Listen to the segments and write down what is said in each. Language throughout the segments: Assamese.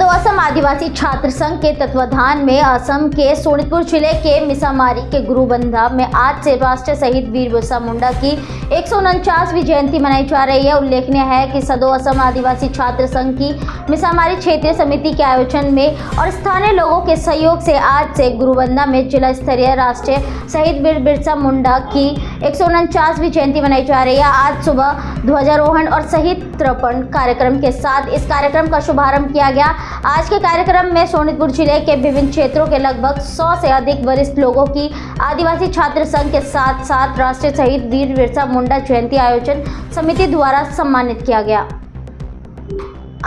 सदो असम आदिवासी छात्र संघ के तत्वाधान में असम के सोनितपुर जिले के मिसामारी के गुरुबंधा में आज से राष्ट्रीय शहीद वीर बिरसा मुंडा की 149वीं जयंती मनाई जा रही है। उल्लेखनीय है कि सदो असम आदिवासी छात्र संघ की मिसामारी क्षेत्रीय समिति के आयोजन में और स्थानीय लोगों के सहयोग से आज से गुरुबंधा में जिला स्तरीय राष्ट्रीय शहीद वीर बिरसा मुंडा की 149वीं जयंती मनाई जा रही है। आज सुबह ध्वजारोहण और शहीद तर्पण कार्यक्रम के साथ इस कार्यक्रम का शुभारंभ किया गया। आज के कार्यक्रम में सोनितपुर जिले के विभिन्न क्षेत्रों के लगभग 100 से अधिक वरिष्ठ लोगों की आदिवासी छात्र संघ के साथ साथ राष्ट्रीय शहीद वीर बिरसा मुंडा जयंती आयोजन समिति द्वारा सम्मानित किया गया।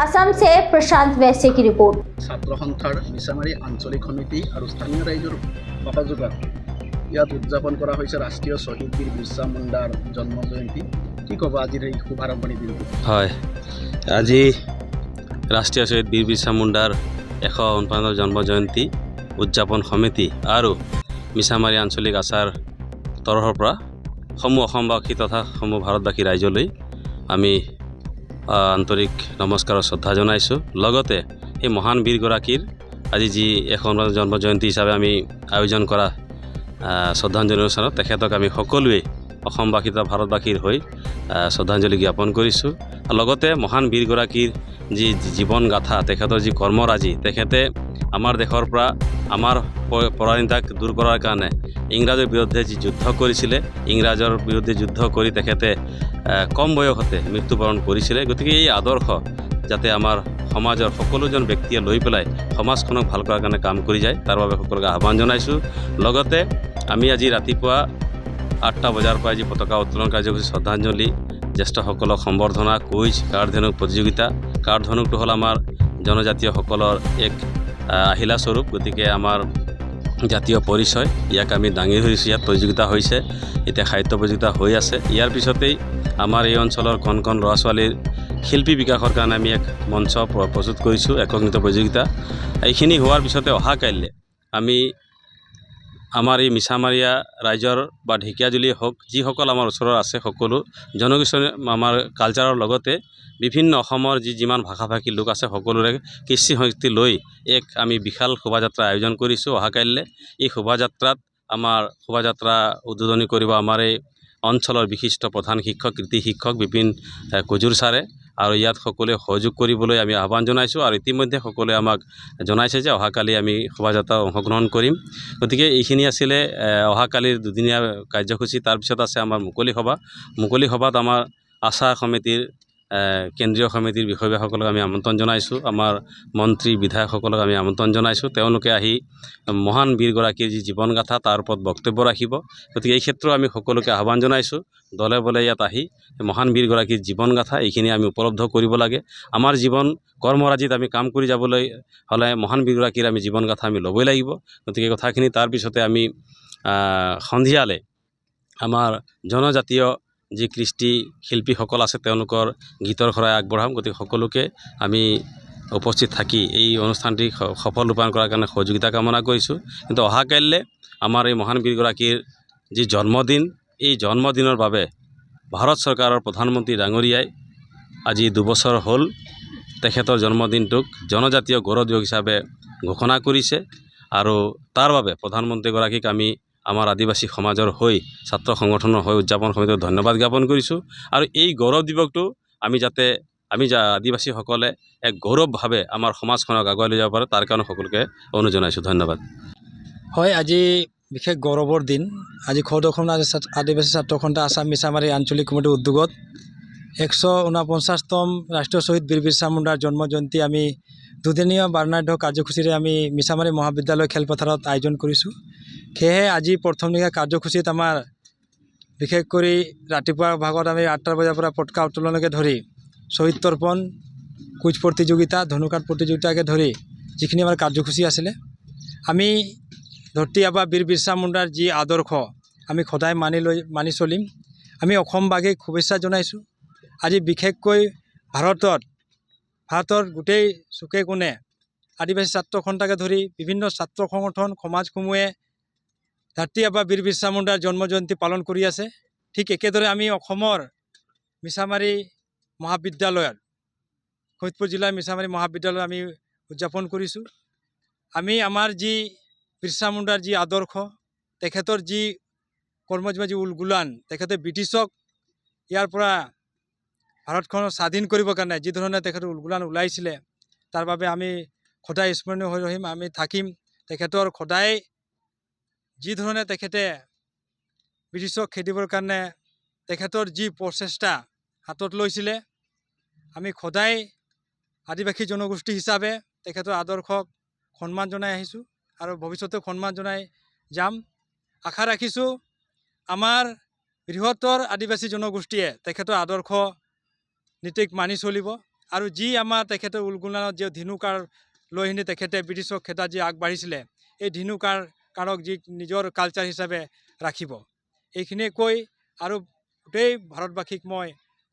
असम से प्रशांत वैश्य की रिपोर्ट। छात्र संघर मिसामारी आंचलिक समिति और स्थानीय राइजर सहयोगत ইয়াত উদযাপন কৰা হৈছে ৰাষ্ট্ৰীয় শহীদ বীৰ বিৰছা মুণ্ডাৰ জন্ম জয়ন্তী। কি ক'ব আজিৰ এই শুভাৰম্ভণি দিনটো? হয়, আজি ৰাষ্ট্ৰীয় শহীদ বীৰ বিৰছা মুণ্ডাৰ 149 জন্ম জয়ন্তী উদযাপন সমিতি আৰু মিছামাৰী আঞ্চলিক আচাৰ তৰফৰ পৰা সমূহ অসমবাসী তথা সমূহ ভাৰতবাসী ৰাইজলৈ আমি আন্তৰিক নমস্কাৰ আৰু শ্ৰদ্ধা জনাইছোঁ। লগতে এই মহান বীৰগৰাকীৰ আজি যি 149 জন্ম জয়ন্তী হিচাপে আমি আয়োজন কৰা শ্ৰদ্ধাঞ্জলি অনুষ্ঠানত তেখেতক আমি সকলোৱে অসমবাসী তথা ভাৰতবাসীৰ হৈ শ্ৰদ্ধাঞ্জলি জ্ঞাপন কৰিছোঁ। লগতে মহান বীৰগৰাকীৰ যি জীৱন গাথা, তেখেতৰ যি কৰ্মৰাজি, তেখেতে আমাৰ দেশৰ পৰা আমাৰ পৰাধীনতাক দূৰ কৰাৰ কাৰণে ইংৰাজৰ বিৰুদ্ধে যি যুদ্ধ কৰিছিলে, ইংৰাজৰ বিৰুদ্ধে যুদ্ধ কৰি তেখেতে কম বয়সতে মৃত্যুবৰণ কৰিছিলে। গতিকে এই আদৰ্শ যাতে আমাৰ সমাজৰ সকলোজন ব্যক্তিয়ে লৈ পেলাই সমাজখনক ভাল কৰাৰ কাৰণে কাম কৰি যায়, তাৰ বাবে সকলোকে আহ্বান জনাইছোঁ। লগতে আমি আজি ৰাতিপুৱা 8টা বজাৰ পৰা আজি পতাকা উত্তোলন কাৰ্যসূচী, শ্ৰদ্ধাঞ্জলি, জ্যেষ্ঠসকলক সম্বৰ্ধনা, কুইজ, কাৰ্ডধেনুক প্ৰতিযোগিতা। কাৰ্ডধেনুকটো হ'ল আমাৰ জনজাতীয়সকলৰ এক আহিলা স্বৰূপ। গতিকে আমাৰ জাতীয় পৰিচয়, ইয়াক আমি দাঙি ধৰিছোঁ। ইয়াত প্ৰতিযোগিতা হৈছে, এতিয়া সাহিত্য প্ৰতিযোগিতা হৈ আছে। ইয়াৰ পিছতেই আমাৰ এই অঞ্চলৰ কণ কণ ল'ৰা ছোৱালীৰ শিল্পী বিকাশৰ কাৰণে আমি এক মঞ্চ প্ৰস্তুত কৰিছোঁ, একক নৃত্য প্ৰতিযোগিতা। এইখিনি হোৱাৰ পিছতে অহা কাইলৈ আমি আমাৰ এই মিছামাৰীয়া ৰাইজৰ বা ঢেকীয়াজুলিয়ে হওক, যিসকল আমাৰ ওচৰৰ আছে সকলো জনগোষ্ঠী আমাৰ কালচাৰৰ লগতে বিভিন্ন অসমৰ যিমান ভাষা ভাষী লোক আছে সকলোৰে কৃষ্টি সংস্কৃতি লৈ এক আমি বিশাল শোভাযাত্ৰা আয়োজন কৰিছোঁ অহা কাইলৈ। এই শোভাযাত্ৰাত আমাৰ শোভাযাত্ৰা উদ্বোধনী কৰিব আমাৰ এই অঞ্চলৰ বিশিষ্ট প্ৰধান শিক্ষক, কৃতি শিক্ষক বিপিন কুজুৰ ছাৰে। আৰু ইয়াত সকলোৱে সহযোগ কৰিবলৈ আমি আহ্বান জনাইছোঁ। আৰু ইতিমধ্যে সকলোৱে আমাক জনাইছে যে অহাকালি আমি শোভাযাত্ৰাত অংশগ্ৰহণ কৰিম। গতিকে এইখিনি আছিলে অহাকালিৰ দুদিনীয়া কাৰ্যসূচী। তাৰপিছত আছে আমাৰ মুকলি সভা। মুকলি সভাত আমাৰ আচাৰ সমিতিৰ কেন্দ্ৰীয় সমিতিৰ বিষয়সকলক আমি আমন্ত্ৰণ জনাইছোঁ। আমাৰ মন্ত্ৰী বিধায়কসকলক আমি আমন্ত্ৰণ জনাইছোঁ। তেওঁলোকে আহি মহান বীৰগৰাকীৰ যি জীৱনগাথা তাৰ ওপৰত বক্তব্য ৰাখিব। গতিকে এই ক্ষেত্ৰত আমি সকলোকে আহ্বান জনাইছোঁ, দলে বলে ইয়াত আহি মহান বীৰগৰাকীৰ জীৱনগাথা এইখিনি আমি উপলব্ধ কৰিব লাগে। আমাৰ জীৱন কৰ্মৰাজিত আমি কাম কৰি যাবলৈ হ'লে মহান বীৰগৰাকীৰ আমি জীৱনগাথা আমি ল'বই লাগিব। গতিকে কথাখিনি তাৰপিছতে আমি সন্ধিয়ালৈ আমাৰ জনজাতীয় যি কৃষ্টি শিল্পীসকল আছে তেওঁলোকৰ গীতৰ শৰাই আগবঢ়াম। গতিকে সকলোকে আমি উপস্থিত থাকি এই অনুষ্ঠানটি সফল ৰূপায়ণ কৰাৰ কাৰণে সহযোগিতা কামনা কৰিছোঁ। কিন্তু অহা কাইলৈ আমাৰ এই মহান বীৰগৰাকীৰ যি জন্মদিন, এই জন্মদিনৰ বাবে ভাৰত চৰকাৰৰ প্ৰধানমন্ত্ৰী ডাঙৰীয়াই আজি 2 বছৰ হ'ল তেখেতৰ জন্মদিনটোক জনজাতীয় গৌৰৱ দিৱস হিচাপে ঘোষণা কৰিছে। আৰু তাৰ বাবে প্ৰধানমন্ত্ৰীগৰাকীক আমি আমাৰ আদিবাসী সমাজৰ হৈ, ছাত্ৰ সংগঠনৰ হৈ উদযাপন সমিতিক ধন্যবাদ জ্ঞাপন কৰিছোঁ। আৰু এই গৌৰৱ দিৱসটো আমি আদিবাসীসকলে এক গৌৰৱভাৱে আমাৰ সমাজখনক আগুৱাই লৈ যাব পাৰে, তাৰ কাৰণে সকলোকে অনুৰোধ জনাইছোঁ। ধন্যবাদ। হয়, আজি বিশেষ গৌৰৱৰ দিন। আজি খোদ অসম আদিবাসী ছাত্ৰ সন্থা আসাম মিছামাৰী আঞ্চলিক কমিটিৰ উদ্যোগত 149তম ৰাষ্ট্ৰীয় শহীদ বীৰ বিৰছা মুণ্ডাৰ জন্ম জয়ন্তী আমি দুদিনীয়া বৰ্ণাঢ্য কাৰ্যসূচীৰে আমি মিছামাৰী মহাবিদ্যালয় খেলপথাৰত আয়োজন কৰিছোঁ। সেয়েহে আজি প্ৰথমদিনীয়া কাৰ্যসূচীত আমাৰ বিশেষ কৰি ৰাতিপুৱাৰ ভাগত আমি 8টা বজাৰ পৰা পতাকা উত্তোলনকে ধৰি শ্বহীদ তৰ্পণ, কুইজ প্ৰতিযোগিতা, ধনুকাঁড প্ৰতিযোগিতাকে ধৰি যিখিনি আমাৰ কাৰ্যসূচী আছিলে, আমি ধৰতী আবা বীৰ বিৰছা মুণ্ডাৰ যি আদৰ্শ আমি সদায় মানি চলিম। আমি অসমবাসীক শুভেচ্ছা জনাইছোঁ। আজি বিশেষকৈ ভাৰতৰ গোটেই চুকে কোণে আদিবাসী ছাত্ৰ সন্থাকে ধৰি বিভিন্ন ছাত্ৰ সংগঠন, সমাজসমূহে ধৰতী আবা বীৰ বিৰছা মুণ্ডাৰ জন্ম জয়ন্তী পালন কৰি আছে। ঠিক একেদৰে আমি অসমৰ মিছামাৰী মহাবিদ্যালয়ত, শোণিতপুৰ জিলাৰ মিছামাৰী মহাবিদ্যালয়ত আমি উদযাপন কৰিছোঁ। আমি আমাৰ যি বিৰছা মুণ্ডাৰ যি আদৰ্শ, তেখেতৰ যি কৰ্মজীৱী যি উলগুলান, তেখেতে ব্ৰিটিছক ইয়াৰ পৰা ভাৰতখনক স্বাধীন কৰিবৰ কাৰণে যি ধৰণে তেখেতৰ উলগুলান ওলাইছিলে, তাৰ বাবে আমি সদায় স্মৰণীয় হৈ ৰহিম, আমি থাকিম। তেখেতৰ সদায় যি ধৰণে তেখেতে ব্ৰিটিছক খেদিবৰ কাৰণে তেখেতৰ যি প্ৰচেষ্টা হাতত লৈছিলে, আমি সদায় আদিবাসী জনগোষ্ঠী হিচাপে তেখেতৰ আদৰ্শক সন্মান জনাই আহিছোঁ আৰু ভৱিষ্যতেও সন্মান জনাই যাম। আশা ৰাখিছোঁ আমাৰ বৃহত্তৰ আদিবাসী জনগোষ্ঠীয়ে তেখেতৰ আদৰ্শ নীতিক মানি চলিব আৰু যি আমাৰ তেখেতৰ উলগুলানত যি ধিনুকাৰ লৈ আহিনি তেখেতে ব্ৰিটিছক খেদাত যি আগবাঢ়িছিলে, এই ধিনুকাৰক যি নিজৰ কালচাৰ হিচাপে ৰাখিব। এইখিনিয়ে কৈ আৰু গোটেই ভাৰতবাসীক মই